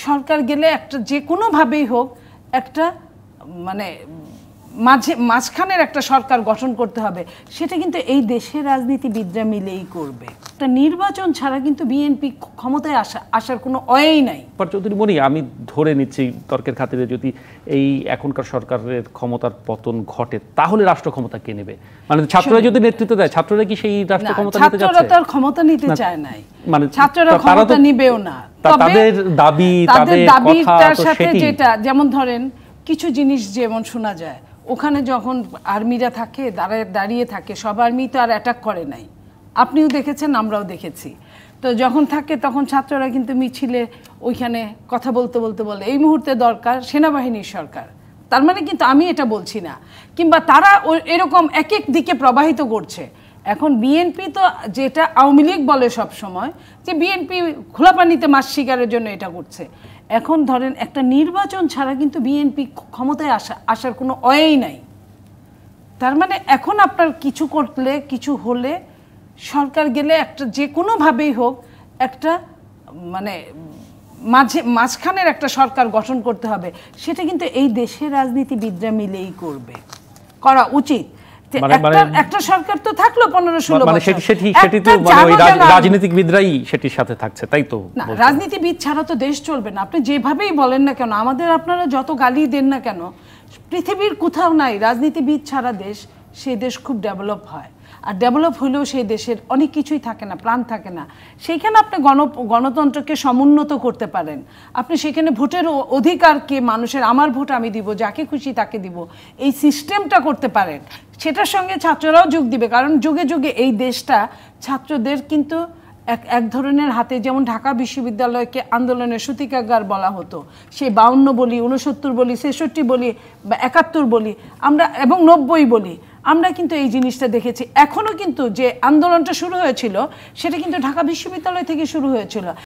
সরকার গেলে একটা যে কোনোভাবেই হোক একটা মানে মাঝখানের একটা সরকার গঠন করতে হবে, সেটা কিন্তু এই দেশের রাজনীতিবিদরা মিলেই করবে। একটা নির্বাচন ছাড়া কিন্তু বিএনপি ক্ষমতায় আসার কোনো ওয়েই নাই। চৌধুরী মনি, আমি ধরে নিচ্ছি তর্কের খাতিরে যদি এই এখনকার সরকারের ক্ষমতার পতন ঘটে তাহলে রাষ্ট্র ক্ষমতা কে নেবে? মানে ছাত্ররা যদি নেতৃত্ব দেয়, ছাত্ররা কি সেই রাষ্ট্র ক্ষমতা নিতে যাচ্ছে? ছাত্ররা তার ক্ষমতা নিতে চায় নাই, মানে ছাত্ররা ক্ষমতা নিবেও না। তাদের দাবি, তাদের দাবিটার সাথে যেটা, যেমন ধরেন কিছু জিনিস যেমন শোনা যায়, ওখানে যখন আর্মিরা থাকে, দাঁড়িয়ে থাকে, সব আর্মি তো আর অ্যাটাক করে নাই, আপনিও দেখেছেন আমরাও দেখেছি। তো যখন থাকে তখন ছাত্ররা কিন্তু মিছিলে ওইখানে কথা বলতে বলে এই মুহূর্তে দরকার সেনাবাহিনীর সরকার। তার মানে কিন্তু আমি এটা বলছি না, কিংবা তারা এরকম এক এক দিকে প্রবাহিত করছে। এখন বিএনপি তো যেটা আওয়ামী লীগ বলে সব সময় যে বিএনপি খোলা পানিতে মাছ শিকারের জন্য এটা করছে। এখন ধরেন একটা নির্বাচন ছাড়া কিন্তু বিএনপি ক্ষমতায় আসার কোনো ওয়েই নাই। তার মানে এখন আপনার কিছু করলে, কিছু হলে, সরকার গেলে একটা যে কোনোভাবেই হোক একটা মানে মাঝখানের একটা সরকার গঠন করতে হবে, সেটা কিন্তু এই দেশের রাজনীতিবিদরা মিলেই করবে, করা উচিত। একটা সরকার তো থাকলো 15-16 বছর, সেটি তো রাজনীতিবিদরাই সেটির সাথে থাকছে, তাই তো? না, রাজনীতিবিদ ছাড়া তো দেশ চলবে না। আপনি যেভাবেই বলেন না কেন, আমাদের আপনারা যত গালি দেন না কেন, পৃথিবীর কোথাও নাই রাজনীতিবিদ ছাড়া দেশ, সেই দেশ খুব ডেভেলপ হয়। আর ডেভেলপ হলেও সেই দেশের অনেক কিছুই থাকে না, প্রাণ থাকে না। সেইখানে আপনি গণতন্ত্রকে সমুন্নত করতে পারেন। আপনি সেখানে ভোটের অধিকারকে মানুষের, আমার ভোট আমি দিব, যাকে খুশি তাকে দিব, এই সিস্টেমটা করতে পারেন। সেটার সঙ্গে ছাত্ররাও যোগ দিবে, কারণ যুগে যুগে এই দেশটা ছাত্রদের কিন্তু এক ধরনের হাতে, যেমন ঢাকা বিশ্ববিদ্যালয়কে আন্দোলনের সূতিকাগার বলা হতো, সেই 52 বলি, 69 বলি, 66 বলি, বা 71 বলি আমরা, এবং 90 বলি, আমরা কিন্তু এই জিনিসটা দেখেছি। এখনও কিন্তু যে আন্দোলনটা শুরু হয়েছিল সেটা কিন্তু ঢাকা বিশ্ববিদ্যালয় থেকে শুরু হয়েছিল।